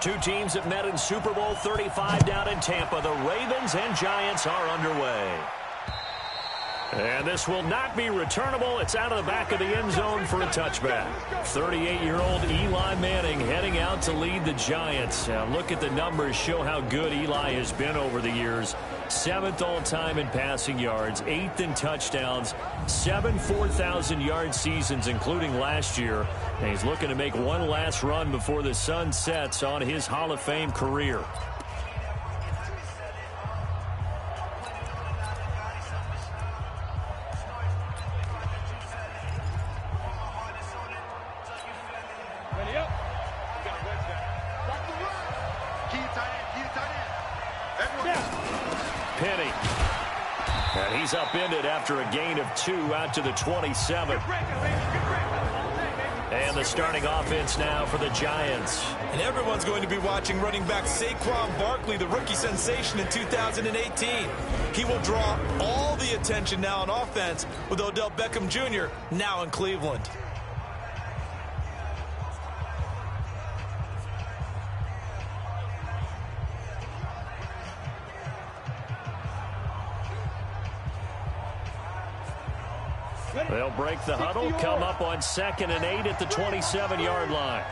Two teams that met in Super Bowl 35 down in Tampa. The Ravens and Giants are underway. And this will not be returnable. It's out of the back of the end zone for a touchback. 38-year-old Eli Manning heading out to lead the Giants. Now look at the numbers, show how good Eli has been over the years. 7th all-time in passing yards, 8th in touchdowns, 7 4,000-yard seasons, including last year. And he's looking to make one last run before the sun sets on his Hall of Fame career. Penny. And he's upended after a gain of 2 out to the 27. And the starting offense now for the Giants. And everyone's going to be watching running back Saquon Barkley, the rookie sensation in 2018. He will draw all the attention now on offense with Odell Beckham Jr. now in Cleveland. They'll break the huddle, come up on 2nd and 8 at the 27-yard line.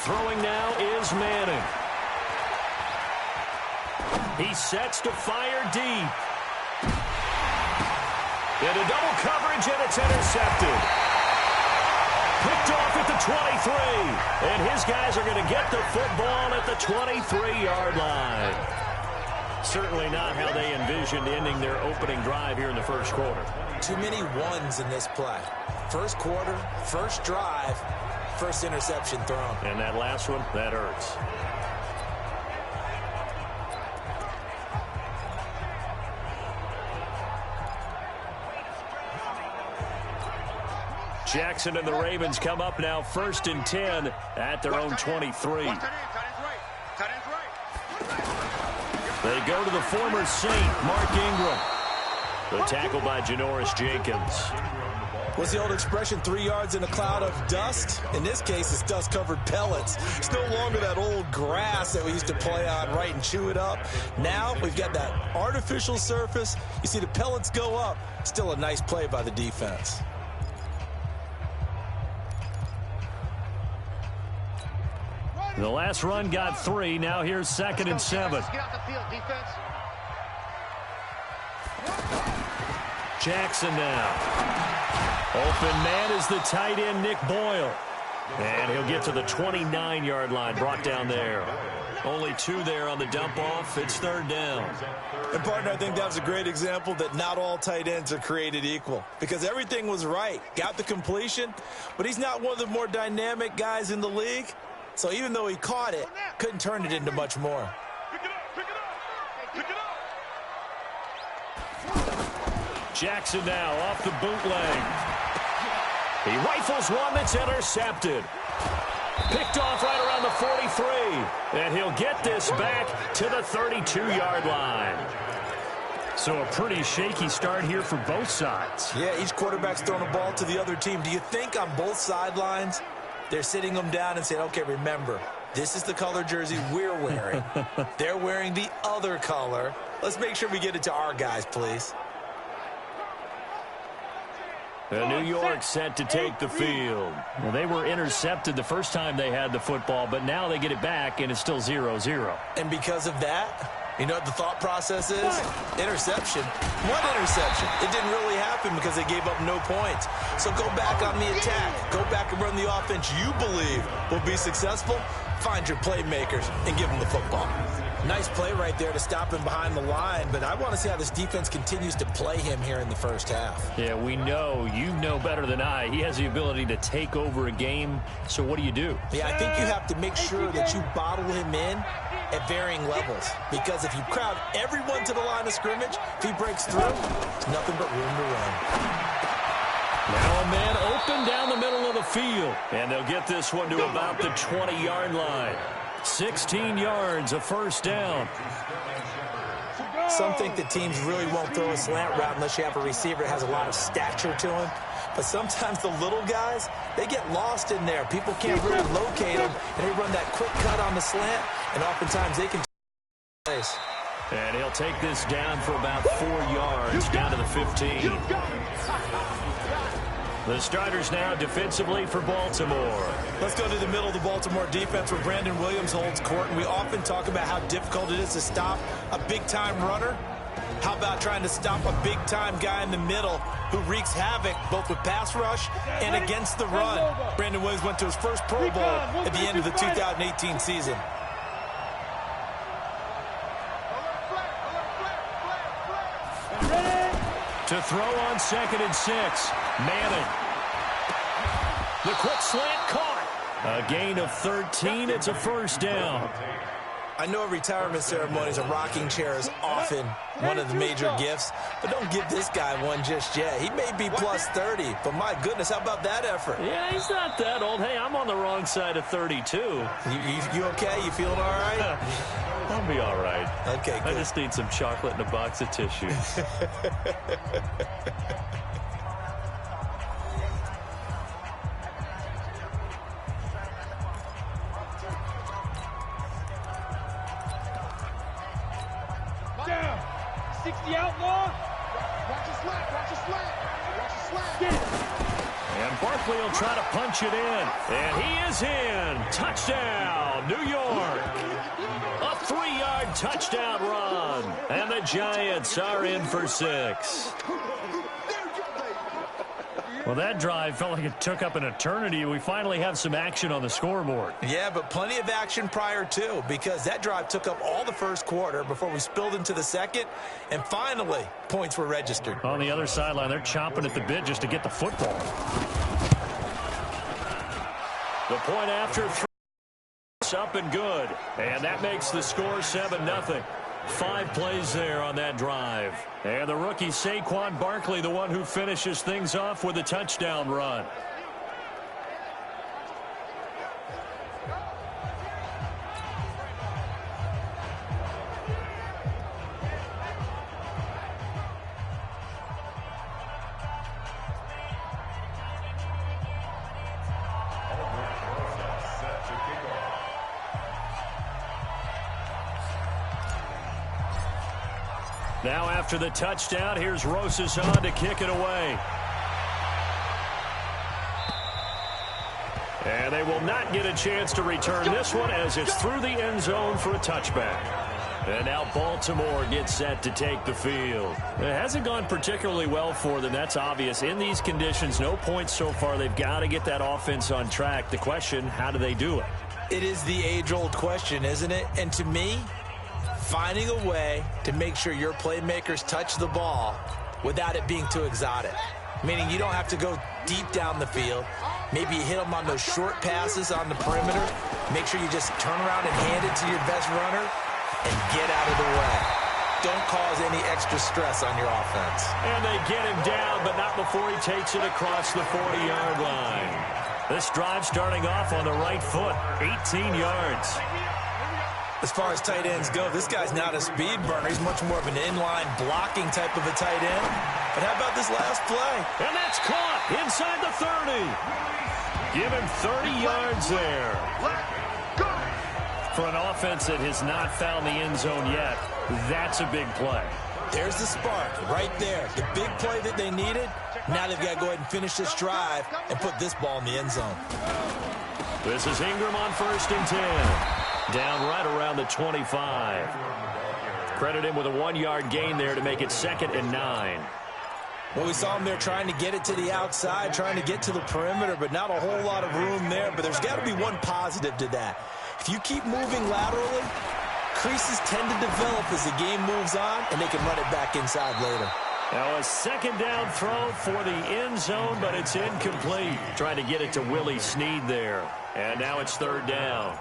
Throwing now is Manning. He sets to fire deep. Into double coverage, and it's intercepted. Picked off at the 23. And his guys are going to get the football at the 23-yard line. Certainly not how they envisioned ending their opening drive here in the first quarter. Too many ones in this play. First quarter, first drive, first interception thrown. And that last one, that hurts. Jackson and the Ravens come up now 1st and 10 at their own 23. They go to the former Saint, Mark Ingram. The tackle by Janoris Jenkins. What's the old expression, 3 yards in a cloud of dust? In this case, it's dust-covered pellets. It's no longer that old grass that we used to play on, right, and chew it up. Now we've got that artificial surface. You see the pellets go up. Still a nice play by the defense. The last run got 3. Now here's 2nd and 7. Get out the field, defense. Jackson now. Open man is the tight end, Nick Boyle. And he'll get to the 29-yard line, brought down there. Only 2 there on the dump-off. It's 3rd down. And, partner, I think that was a great example that not all tight ends are created equal. Because everything was right. Got the completion, but he's not one of the more dynamic guys in the league. So even though he caught it, couldn't turn it into much more. Jackson now off the bootleg. He rifles one that's intercepted. Picked off right around the 43. And he'll get this back to the 32-yard line. So a pretty shaky start here for both sides. Yeah, each quarterback's throwing a ball to the other team. Do you think on both sidelines they're sitting them down and saying, okay, remember, this is the color jersey we're wearing. They're wearing the other color. Let's make sure we get it to our guys, please. New York set to take the field. Well, they were intercepted the first time they had the football, but now they get it back, and it's still 0-0. And because of that, you know what the thought process is? Interception. One interception. It didn't really happen because they gave up no points. So go back on the attack. Go back and run the offense you believe will be successful. Find your playmakers and give them the football. Nice play right there to stop him behind the line, but I want to see how this defense continues to play him here in the first half. Yeah, we know, you know better than I, he has the ability to take over a game, so what do you do? Yeah, I think you have to make sure that you bottle him in at varying levels, because if you crowd everyone to the line of scrimmage, if he breaks through, there's nothing but room to run. Now a man open down the middle of the field, and they'll get this one to about the 20-yard line. 16 yards, a first down. Some think that teams really won't throw a slant route unless you have a receiver that has a lot of stature to him. But sometimes the little guys, they get lost in there. People can't really locate them, and they run that quick cut on the slant, and oftentimes they can place. And he'll take this down for about 4 yards, down to the 15. The starters now defensively for Baltimore. Let's go to the middle of the Baltimore defense where Brandon Williams holds court. And we often talk about how difficult it is to stop a big-time runner. How about trying to stop a big-time guy in the middle who wreaks havoc both with pass rush and against the run? Brandon Williams went to his first Pro Bowl at the end of the 2018 season. To throw on 2nd and 6. Madden. The quick slant caught. A gain of 13. It's a first down. I know at retirement ceremonies, a rocking chair is often one of the major gifts, but don't give this guy one just yet. He may be plus 30, but my goodness, how about that effort? Yeah, he's not that old. Hey, I'm on the wrong side of 32. You okay? You feeling all right? I'll be all right. Okay, good. I just need some chocolate and a box of tissues. Down. 60 outlaw. Watch a slant. Watch a slant. Watch a slant. Get it. And Barkley will try to punch it in. And he is in. Touchdown, New York. A 3-yard touchdown run. And the Giants are in for 6. Well, that drive felt like it took up an eternity. We finally have some action on the scoreboard. Yeah, but plenty of action prior to, because that drive took up all the first quarter before we spilled into the second, and finally, points were registered. On the other sideline, they're chomping at the bit just to get the football. The point after 3 is up and good, and that makes the score 7-0. 5 plays there on that drive. And the rookie Saquon Barkley, the one who finishes things off with a touchdown run. Now after the touchdown, here's Rosas on to kick it away. And they will not get a chance to return this one as it's through the end zone for a touchback. And now Baltimore gets set to take the field. It hasn't gone particularly well for them. That's obvious. In these conditions, no points so far. They've got to get that offense on track. The question, how do they do it? It is the age-old question, isn't it? And to me, finding a way to make sure your playmakers touch the ball without it being too exotic. Meaning you don't have to go deep down the field. Maybe you hit them on those short passes on the perimeter. Make sure you just turn around and hand it to your best runner and get out of the way. Don't cause any extra stress on your offense. And they get him down, but not before he takes it across the 40-yard line. This drive starting off on the right foot, 18 yards. As far as tight ends go, this guy's not a speed burner. He's much more of an inline blocking type of a tight end. But how about this last play? And that's caught inside the 30. Give him 30 yards there. For an offense that has not found the end zone yet, that's a big play. There's the spark right there. The big play that they needed. Now they've got to go ahead and finish this drive and put this ball in the end zone. This is Ingram on 1st and 10. Down right around the 25. Credit him with a 1-yard gain there to make it 2nd and 9. Well, we saw him there trying to get it to the outside, trying to get to the perimeter, but not a whole lot of room there. But there's got to be one positive to that. If you keep moving laterally, creases tend to develop as the game moves on, and they can run it back inside later. Now a 2nd down throw for the end zone, but it's incomplete. Trying to get it to Willie Snead there. And now it's 3rd down.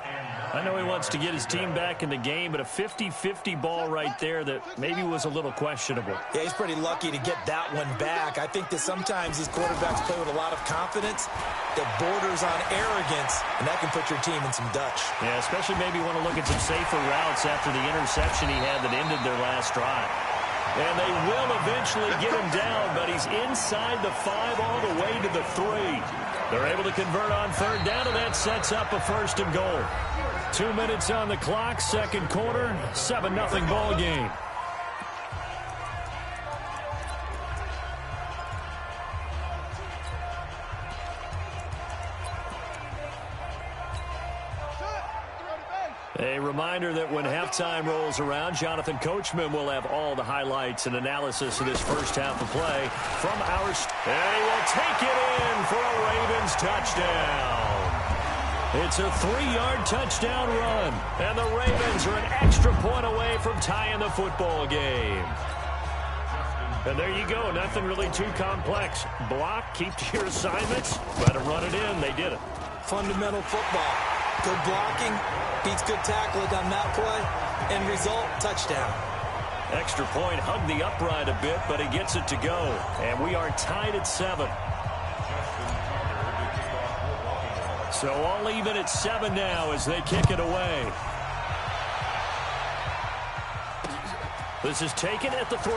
I know he wants to get his team back in the game, but a 50-50 ball right there that maybe was a little questionable. Yeah, he's pretty lucky to get that one back. I think that sometimes these quarterbacks play with a lot of confidence that borders on arrogance, and that can put your team in some Dutch. Yeah, especially maybe want to look at some safer routes after the interception he had that ended their last drive. And they will eventually get him down, but he's inside the 5 all the way to the 3. They're able to convert on third down, and that sets up a first and goal. 2 minutes on the clock, second quarter, 7-0 ball game. A reminder that when halftime rolls around, Jonathan Coachman will have all the highlights and analysis of this first half of play from our... And he will take it in for a Ravens touchdown. It's a 3-yard touchdown run, and the Ravens are an extra point away from tying the football game. And there you go, nothing really too complex. Block, keep to your assignments, let them run it in. They did it. Fundamental football. Good blocking, beats good tackling on that play, end result, touchdown. Extra point, hugged the upright a bit, but he gets it to go. And we are tied at 7. So all even at 7 now as they kick it away. This is taken at the 3.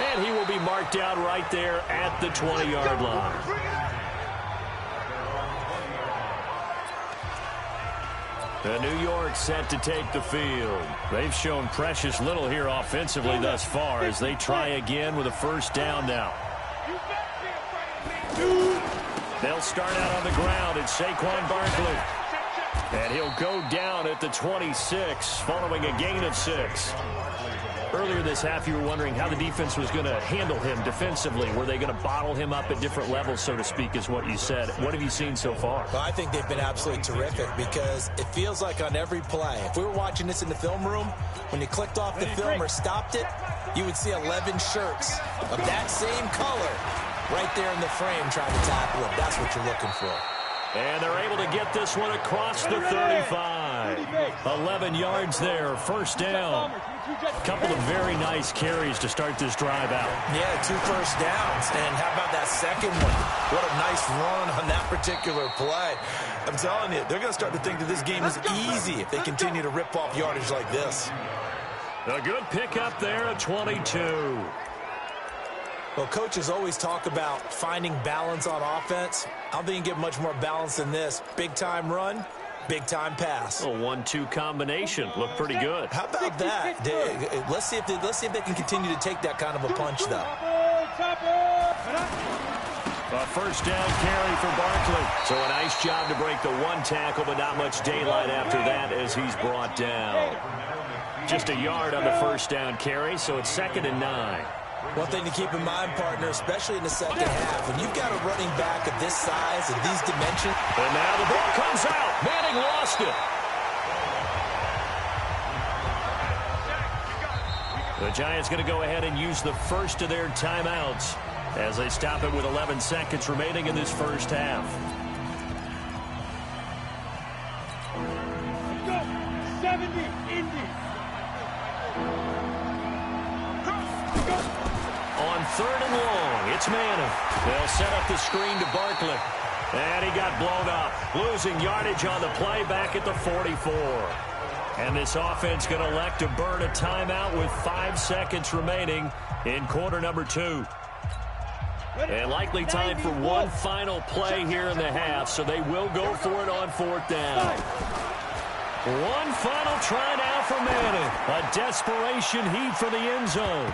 And he will be marked out right there at the 20-yard line. And New York set to take the field. They've shown precious little here offensively thus far as they try again with a first down now. They'll start out on the ground at Saquon Barkley. And he'll go down at the 26 following a gain of 6. Earlier this half, you were wondering how the defense was going to handle him defensively. Were they going to bottle him up at different levels, so to speak, is what you said. What have you seen so far? Well, I think they've been absolutely terrific because it feels like on every play, if we were watching this in the film room, when you clicked off the film or stopped it, you would see 11 shirts of that same color right there in the frame trying to tackle him. That's what you're looking for. And they're able to get this one across the 35. 11 yards there, first down. A couple of very nice carries to start this drive out. Yeah, 2 first downs. And how about that second one? What a nice run on that particular play. I'm telling you, they're going to start to think that this game is easy if they continue to rip off yardage like this. A good pickup there at 22. Well, coaches always talk about finding balance on offense. I don't think you get much more balance than this. Big-time run, big-time pass. A 1-2 combination. Looked pretty good. How about that? Let's see if they can continue to take that kind of a punch, though. A first down carry for Barkley. So a nice job to break the 1 tackle, but not much daylight after that as he's brought down. Just a yard on the first down carry, so it's 2nd and 9. One thing to keep in mind, partner, especially in the second half, when you've got a running back of this size and these dimensions. And now the ball comes out. Manning lost it. The Giants going to go ahead and use the first of their timeouts as they stop it with 11 seconds remaining in this first half. Go. 70, Indy. On 3rd and long, it's Manning. They'll set up the screen to Barkley. And he got blown up, losing yardage on the play back at the 44. And this offense going to elect to burn a timeout with 5 seconds remaining in quarter number 2. And likely time for one final play here in the half, so they will go for it on 4th down. One final try now for Madden. A desperation heat for the end zone.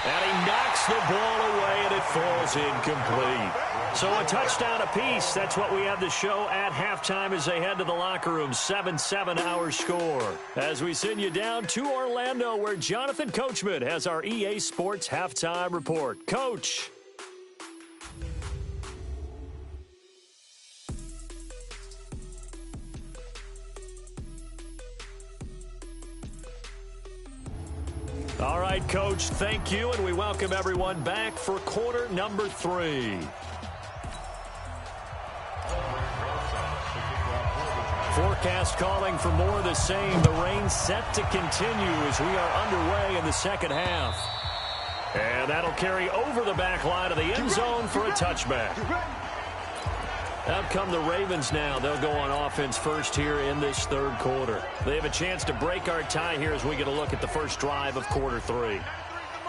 And he knocks the ball away, and it falls incomplete. So a touchdown apiece. That's what we have to show at halftime as they head to the locker room. 7-7 our score. As we send you down to Orlando, where Jonathan Coachman has our EA Sports Halftime Report. Coach. All right, Coach, thank you, and we welcome everyone back for quarter number 3. Forecast calling for more of the same. The rain set to continue as we are underway in the second half. And that'll carry over the back line of the end zone for a touchback. Out come the Ravens now. They'll go on offense first here in this third quarter. They have a chance to break our tie here as we get a look at the first drive of quarter 3.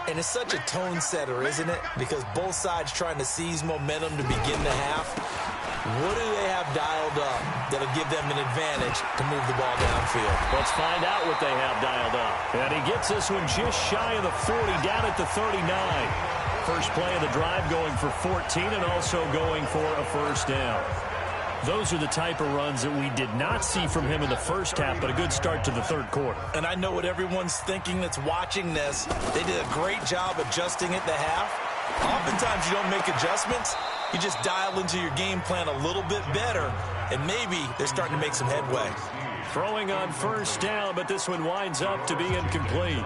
And it's such a tone setter, isn't it? Because both sides trying to seize momentum to begin the half. What do they have dialed up that'll give them an advantage to move the ball downfield? Let's find out what they have dialed up. And he gets this one just shy of the 40, down at the 39. First play of the drive going for 14 and also going for a first down. Those are the type of runs that we did not see from him in the first half, but a good start to the third quarter. And I know what everyone's thinking that's watching this. They did a great job adjusting at the half. Oftentimes you don't make adjustments. You just dial into your game plan a little bit better, and maybe they're starting to make some headway. Throwing on first down, but this one winds up to be incomplete.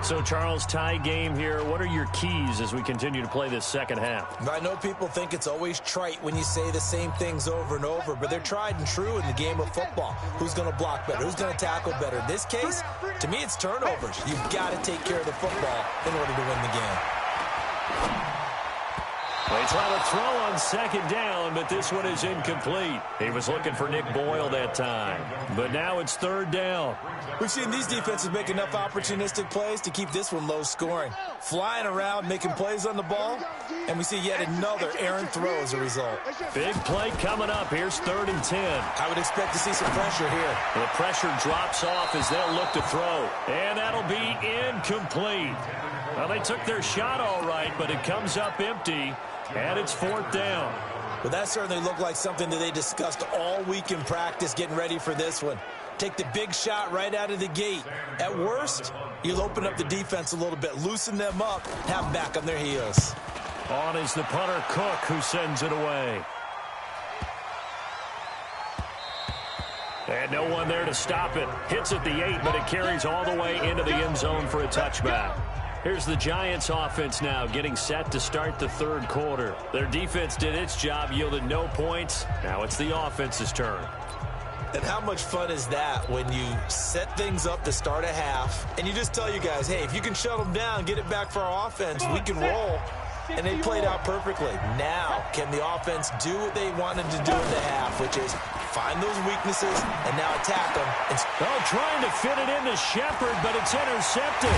So, Charles, tie game here. What are your keys as we continue to play this second half? I know people think it's always trite when you say the same things over and over, but they're tried and true in the game of football. Who's going to block better? Who's going to tackle better? In this case, to me, it's turnovers. You've got to take care of the football in order to win the game. They try to throw on second down, but this one is incomplete. He was looking for Nick Boyle that time. But now it's third down. We've seen these defenses make enough opportunistic plays to keep this one low scoring. Flying around, making plays on the ball, and we see yet another errant throw as a result. Big play coming up. Here's 3rd and 10. I would expect to see some pressure here. The pressure drops off as they'll look to throw. And that'll be incomplete. Well, they took their shot all right, but it comes up empty. And it's 4th down. Well, that certainly looked like something that they discussed all week in practice getting ready for this one. Take the big shot right out of the gate. At worst, you'll open up the defense a little bit, loosen them up, have them back on their heels. On is the punter, Cook, who sends it away. And no one there to stop it. Hits at the 8, but it carries all the way into the end zone for a touchback. Here's the Giants offense now getting set to start the third quarter. Their defense did its job, yielded no points. Now it's the offense's turn. And how much fun is that when you set things up to start a half and you just tell you guys, hey, if you can shut them down, get it back for our offense, we can roll. And they played out perfectly. Now, can the offense do what they wanted to do in the half, which is find those weaknesses and now attack them. Trying to fit it into Shepard, but it's intercepted.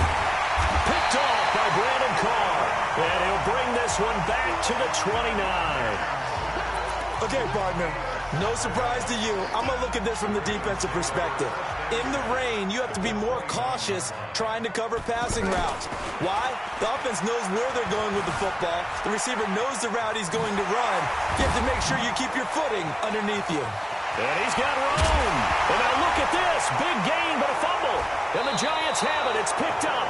Picked off by Brandon Carr. And he'll bring this one back to the 29. Okay, partner, no surprise to you. I'm going to look at this from the defensive perspective. In the rain, you have to be more cautious trying to cover passing routes. Why? The offense knows where they're going with the football. The receiver knows the route he's going to run. You have to make sure you keep your footing underneath you. And he's got room. And now look at this. Big gain, but a fumble. And the Giants have it. It's picked up.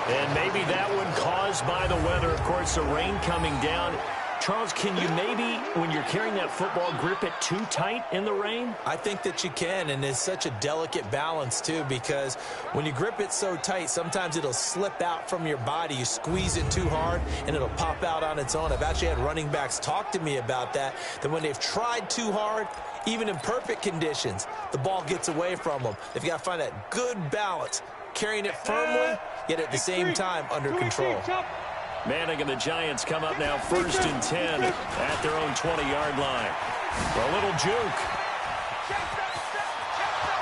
And maybe that one caused by the weather. Of course, the rain coming down. Charles, can you maybe, when you're carrying that football, grip it too tight in the rain? I think that you can, and it's such a delicate balance, too, because when you grip it so tight, sometimes it'll slip out from your body. You squeeze it too hard, and it'll pop out on its own. I've actually had running backs talk to me about that when they've tried too hard, even in perfect conditions, the ball gets away from them. They've got to find that good balance, carrying it firmly, yet at the same time under control. Manning and the Giants come up now 1st and 10 at their own 20-yard line. A little juke.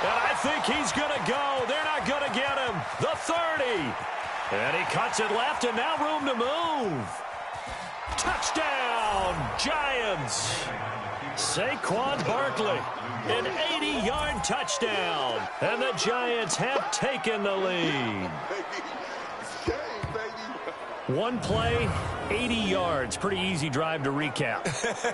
And I think he's going to go. They're not going to get him. The 30. And he cuts it left, and now room to move. Touchdown, Giants. Saquon Barkley, an 80-yard touchdown. And the Giants have taken the lead. One play, 80 yards. Pretty easy drive to recap.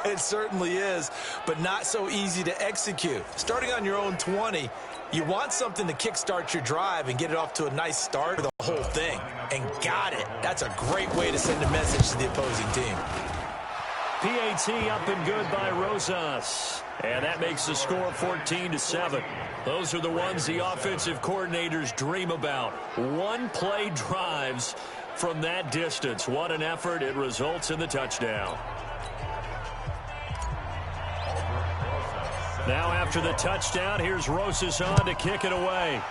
It certainly is, but not so easy to execute. Starting on your own 20, you want something to kickstart your drive and get it off to a nice start for the whole thing. And got it. That's a great way to send a message to the opposing team. PAT up and good by Rosas. And that makes the score 14-7. Those are the ones the offensive coordinators dream about. One-play drives from that distance. What an effort. It results in the touchdown. Now after the touchdown, here's Rosas on to kick it away.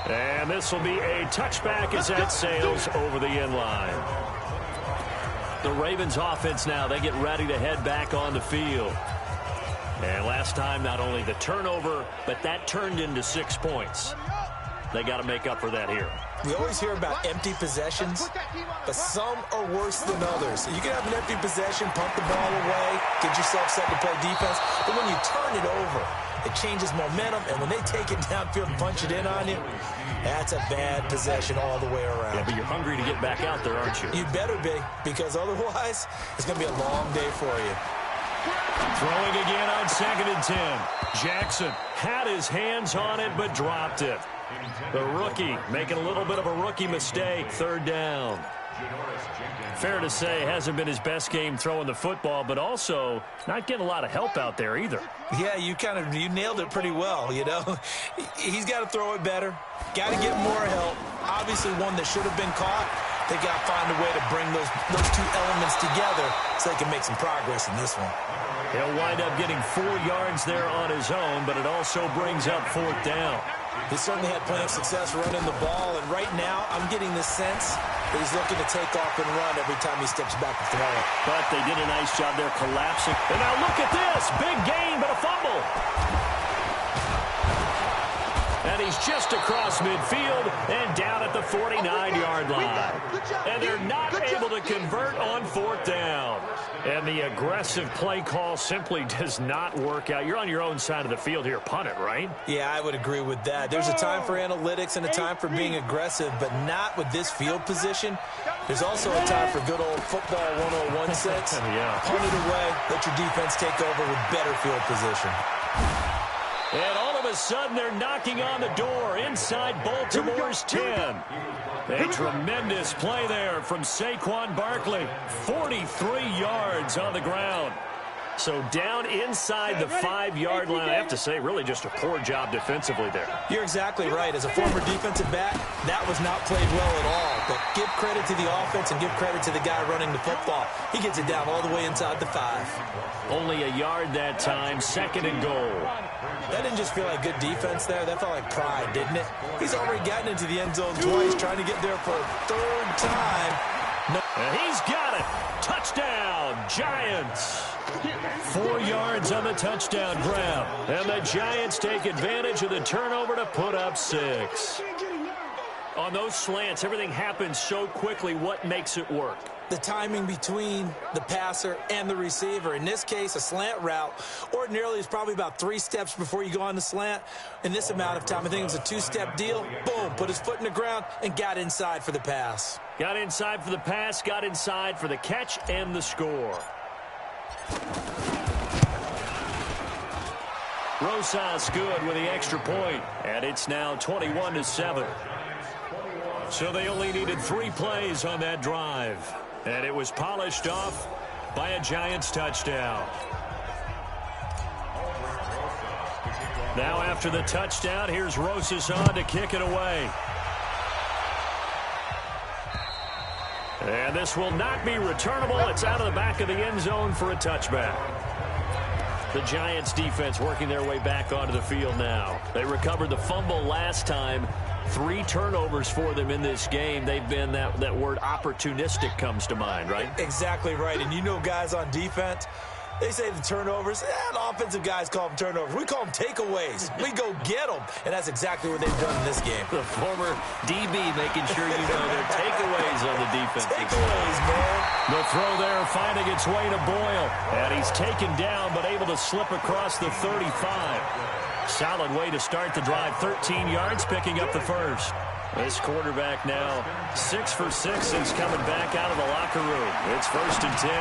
And this will be a touchback as that sails over the end line. The Ravens offense now, they get ready to head back on the field. And last time, not only the turnover, but that turned into 6 points. They got to make up for that here. We always hear about empty possessions, but some are worse than others. You can have an empty possession, pump the ball away, get yourself set to play defense, but when you turn it over, it changes momentum, and when they take it downfield and punch it in on you, that's a bad possession all the way around. Yeah, but you're hungry to get back out there, aren't you? You better be, because otherwise, it's going to be a long day for you. Throwing again on 2nd and 10. Jackson had his hands on it, but dropped it. The rookie making a little bit of a rookie mistake. 3rd down. Fair to say, hasn't been his best game throwing the football, but also not getting a lot of help out there either. Yeah, you nailed it pretty well, you know. He's got to throw it better. Got to get more help. Obviously one that should have been caught. They got to find a way to bring those two elements together so they can make some progress in this one. He'll wind up getting 4 yards there on his own, but it also brings up 4th down. He certainly had plenty of success running the ball, and right now I'm getting the sense that he's looking to take off and run every time he steps back to throw it. But they did a nice job there collapsing. And now look at this. Big gain, but a fumble. And he's just across midfield and down at the 49-yard line. And they're not able to convert on 4th down. And the aggressive play call simply does not work out. You're on your own side of the field here. Punt it, right? Yeah, I would agree with that. There's a time for analytics and a time for being aggressive, but not with this field position. There's also a time for good old football 101 sense. Yeah. Punt it away. Let your defense take over with better field position. And all of a sudden, they're knocking on the door inside Baltimore's 10. A tremendous play there from Saquon Barkley. 43 yards on the ground. So down inside the 5-yard line. I have to say, really just a poor job defensively there. You're exactly right. As a former defensive back, that was not played well at all. But give credit to the offense and give credit to the guy running the football. He gets it down all the way inside the 5. Only a yard that time, 2nd and goal. That didn't just feel like good defense there. That felt like pride, didn't it? He's already gotten into the end zone twice, trying to get there for a 3rd time. No. And he's got it. Touchdown, Giants. 4 yards on the touchdown grab. And the Giants take advantage of the turnover to put up 6. On those slants, everything happens so quickly. What makes it work? The timing between the passer and the receiver. In this case, a slant route ordinarily is probably about 3 steps before you go on the slant. In this amount of time, I think it was a 2-step deal. Boom, put his foot in the ground and got inside for the pass. Got inside for the pass, got inside for the catch and the score. Rosas good with the extra point, and it's now 21-7. So they only needed 3 plays on that drive. And it was polished off by a Giants touchdown. Now after the touchdown, here's Rosas on to kick it away. And this will not be returnable. It's out of the back of the end zone for a touchback. The Giants defense working their way back onto the field now. They recovered the fumble last time. 3 turnovers for them in this game. They've been, that word opportunistic comes to mind, right? Exactly right. And you know guys on defense, they say the turnovers. The offensive guys call them turnovers. We call them takeaways. We go get them. And that's exactly what they've done in this game. The former DB making sure you know they're takeaways on the defense. Takeaways, man. The throw there finding its way to Boyle. And he's taken down but able to slip across the 35. Solid way to start the drive. 13 yards, picking up the first. This quarterback now 6 for 6 since coming back out of the locker room. It's 1st and 10.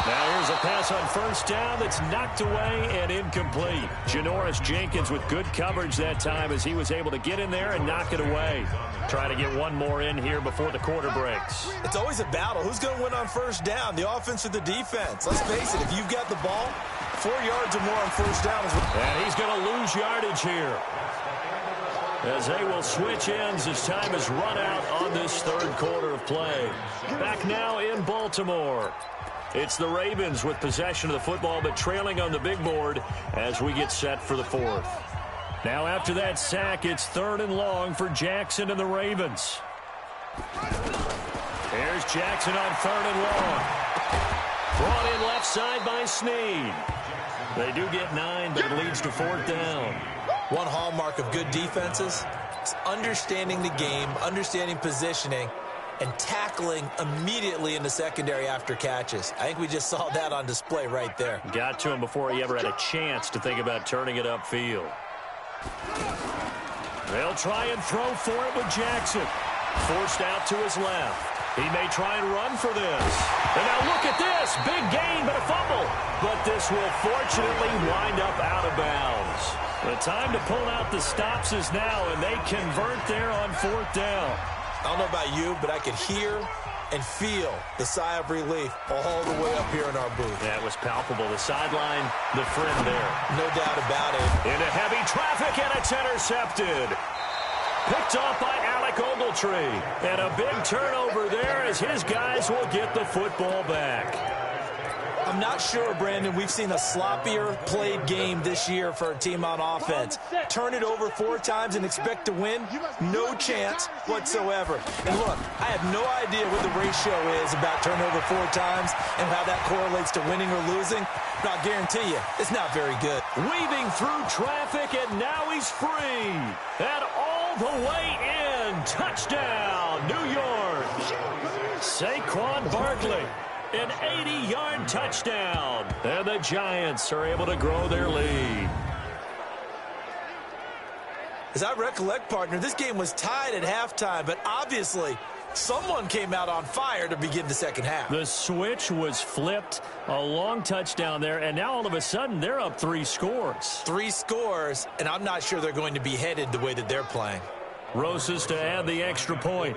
Now here's a pass on 1st down that's knocked away and incomplete. Janoris Jenkins with good coverage that time as he was able to get in there and knock it away. Try to get one more in here before the quarter breaks. It's always a battle. Who's going to win on 1st down, the offense or the defense? Let's face it, if you've got the ball, 4 yards or more on 1st down. And he's going to lose yardage here, as they will switch ends as time is run out on this 3rd quarter of play. Back now in Baltimore. It's the Ravens with possession of the football, but trailing on the big board as we get set for the fourth. Now after that sack, it's 3rd and long for Jackson and the Ravens. Here's Jackson on 3rd and long. Brought in left side by Snead. They do get 9, but it leads to 4th down. One hallmark of good defenses is understanding the game, understanding positioning, and tackling immediately in the secondary after catches. I think we just saw that on display right there. Got to him before he ever had a chance to think about turning it upfield. They'll try and throw for it with Jackson. Forced out to his left. He may try and run for this. And now look at this. Big gain, but a fumble. But this will fortunately wind up out of bounds. The time to pull out the stops is now, and they convert there on 4th down. I don't know about you, but I could hear and feel the sigh of relief all the way up here in our booth. That was palpable. The sideline, the friend there. No doubt about it. Into heavy traffic, and it's intercepted. Picked off by Alec Ogletree. And a big turnover there as his guys will get the football back. I'm not sure, Brandon, we've seen a sloppier played game this year for a team on offense. Turn it over 4 times and expect to win? No chance whatsoever. And look, I have no idea what the ratio is about turnover 4 times and how that correlates to winning or losing. But I'll guarantee you, it's not very good. Weaving through traffic, and now he's free. And all the way in. Touchdown, New York. Saquon Barkley. An 80-yard touchdown. And the Giants are able to grow their lead. As I recollect, partner, this game was tied at halftime, but obviously someone came out on fire to begin the second half. The switch was flipped, a long touchdown there, and now all of a sudden they're up 3 scores. 3 scores, and I'm not sure they're going to be headed the way that they're playing. Rosas to add the extra point.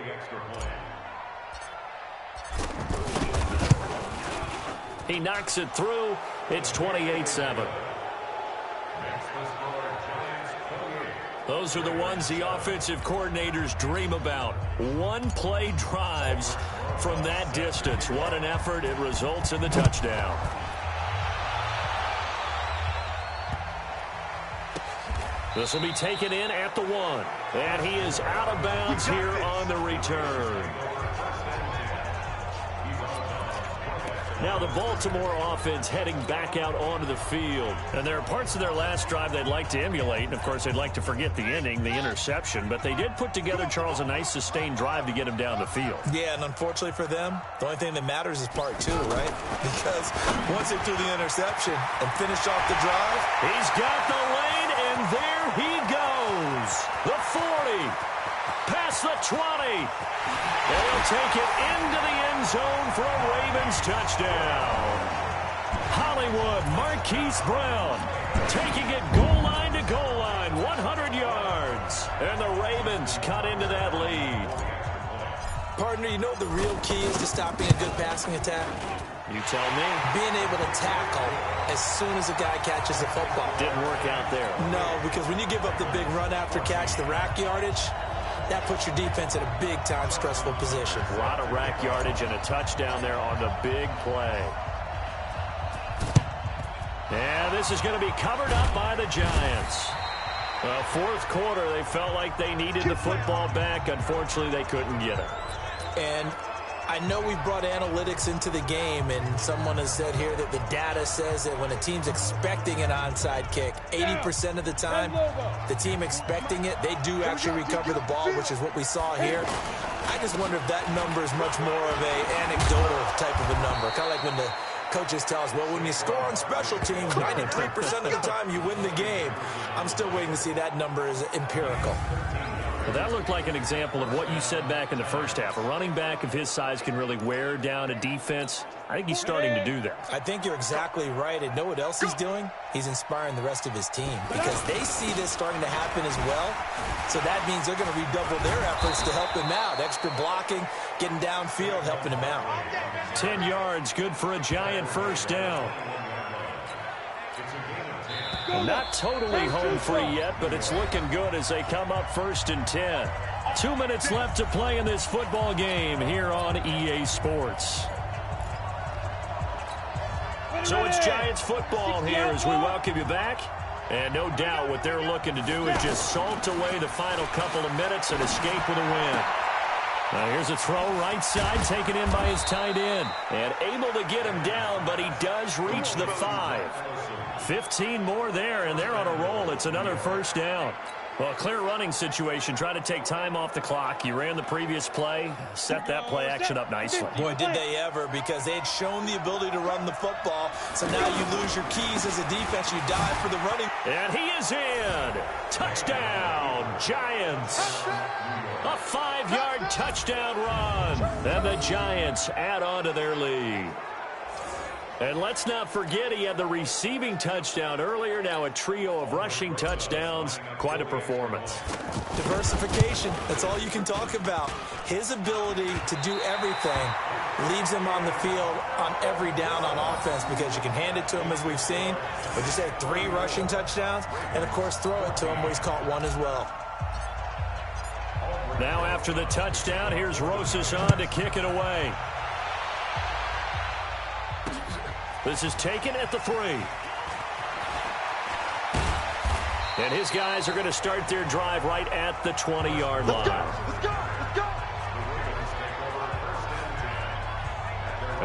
He knocks it through. It's 28-7. Those are the ones the offensive coordinators dream about. One-play drives from that distance. What an effort. It results in the touchdown. This will be taken in at the 1. And he is out of bounds here on the return. Now the Baltimore offense heading back out onto the field. And there are parts of their last drive they'd like to emulate. And, of course, they'd like to forget the ending, the interception. But they did put together, Charles, a nice sustained drive to get him down the field. Yeah, and unfortunately for them, the only thing that matters is part 2, right? Because once they threw the interception and finished off the drive. He's got the lane, and there he goes. The 40. Past the 20. They'll take it into the end zone for a Ravens touchdown. Hollywood, Marquise Brown taking it goal line to goal line, 100 yards. And the Ravens cut into that lead. Partner, you know what the real key is to stopping a good passing attack? You tell me. Being able to tackle as soon as a guy catches the football. Didn't work out there. No, because when you give up the big run after catch, the rack yardage, that puts your defense in a big-time stressful position. A lot of rack yardage and a touchdown there on the big play. And this is going to be covered up by the Giants. Fourth quarter, they felt like they needed the football back. Unfortunately, they couldn't get it. And I know we've brought analytics into the game, and someone has said here that the data says that when a team's expecting an onside kick, 80% of the time, the team expecting it, they do actually recover the ball, which is what we saw here. I just wonder if that number is much more of an anecdotal type of a number, kind of like when the coaches tell us, well, when you score on special teams, 93% of the time you win the game. I'm still waiting to see that number is empirical. Well, that looked like an example of what you said back in the first half. A running back of his size can really wear down a defense. I think he's starting to do that. I think you're exactly right. And know what else he's doing? He's inspiring the rest of his team because they see this starting to happen as well. So that means they're going to redouble their efforts to help him out. Extra blocking, getting downfield, helping him out. 10 yards, good for a Giant first down. Not totally home free yet, but it's looking good as they come up 1st and 10. 2 minutes left to play in this football game here on EA Sports. So it's Giants football here as we welcome you back. And no doubt what they're looking to do is just salt away the final couple of minutes and escape with a win. Now here's a throw right side taken in by his tight end. And able to get him down, but he does reach the 5. 15 more there, and they're on a roll. It's another first down. Well, clear running situation. Try to take time off the clock. You ran the previous play, set that play action up nicely. Boy, did they ever, because they had shown the ability to run the football. So now you lose your keys as a defense. You dive for the running. And he is in. Touchdown, Giants. A 5-yard touchdown run. And the Giants add on to their lead. And let's not forget he had the receiving touchdown earlier. Now a trio of rushing touchdowns. Quite a performance. Diversification. That's all you can talk about. His ability to do everything leaves him on the field on every down on offense because you can hand it to him as we've seen. But you say 3 rushing touchdowns and, of course, throw it to him where he's caught 1 as well. Now after the touchdown, here's Rosas on to kick it away. This is taken at the 3. And his guys are going to start their drive right at the 20-yard line. Let's go!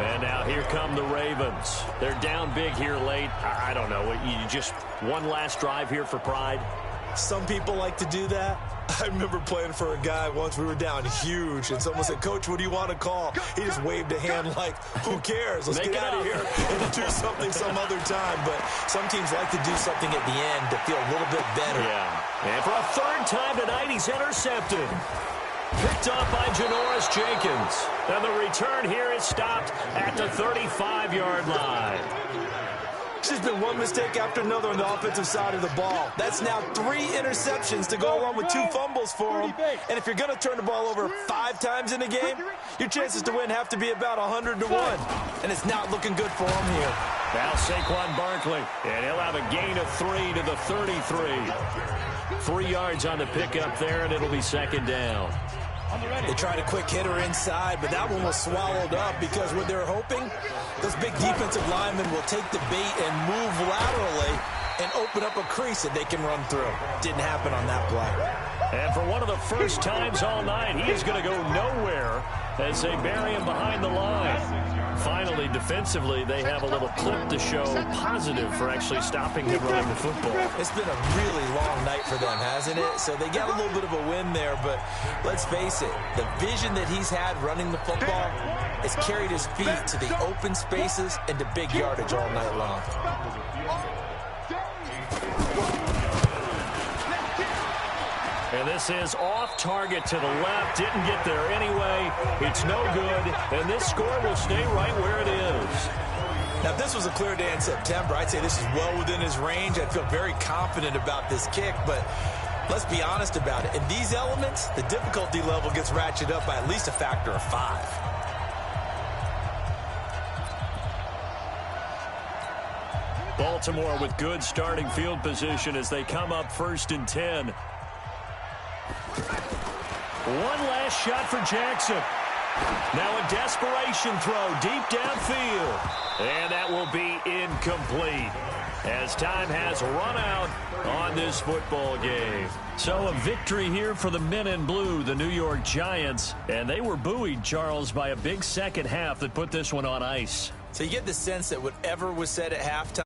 And now here come the Ravens. They're down big here late. I don't know. You just one last drive here for pride? Some people like to do that. I remember playing for a guy once. We were down huge, and someone said, "Coach, what do you want to call?" He just waved a hand like, "Who cares? Let's get out of here and do something some other time." But some teams like to do something at the end to feel a little bit better. Yeah. And for a 3rd time tonight, he's intercepted. Picked off by Janoris Jenkins. And the return here is stopped at the 35-yard line. There's been one mistake after another on the offensive side of the ball. That's now 3 interceptions to go along with 2 fumbles for him. And if you're going to turn the ball over 5 times in a game, your chances to win have to be about 100 to 1. And it's not looking good for him here. Now Saquon Barkley, and he'll have a gain of 3 to the 33. 3 yards on the pickup there, and it'll be 2nd down. They tried a quick hitter inside, but that one was swallowed up because what they're hoping, those big defensive linemen will take the bait and move laterally and open up a crease that they can run through. Didn't happen on that play. And for one of the first times all night, he is going to go nowhere as they bury him behind the line. Finally, defensively, they have a little clip to show positive for actually stopping him running the football. It's been a really long night for them, hasn't it? So they got a little bit of a win there, but let's face it, the vision that he's had running the football has carried his feet to the open spaces and to big yardage all night long. And this is off target to the left. Didn't get there anyway. It's no good. And this score will stay right where it is. Now, if this was a clear day in September, I'd say this is well within his range. I'd feel very confident about this kick, but let's be honest about it. In these elements, the difficulty level gets ratcheted up by at least a factor of 5. Baltimore with good starting field position as they come up 1st and 10. One last shot for Jackson. Now a desperation throw deep downfield. And that will be incomplete as time has run out on this football game. So a victory here for the men in blue, the New York Giants. And they were buoyed, Charles, by a big second half that put this one on ice. So you get the sense that whatever was said at halftime,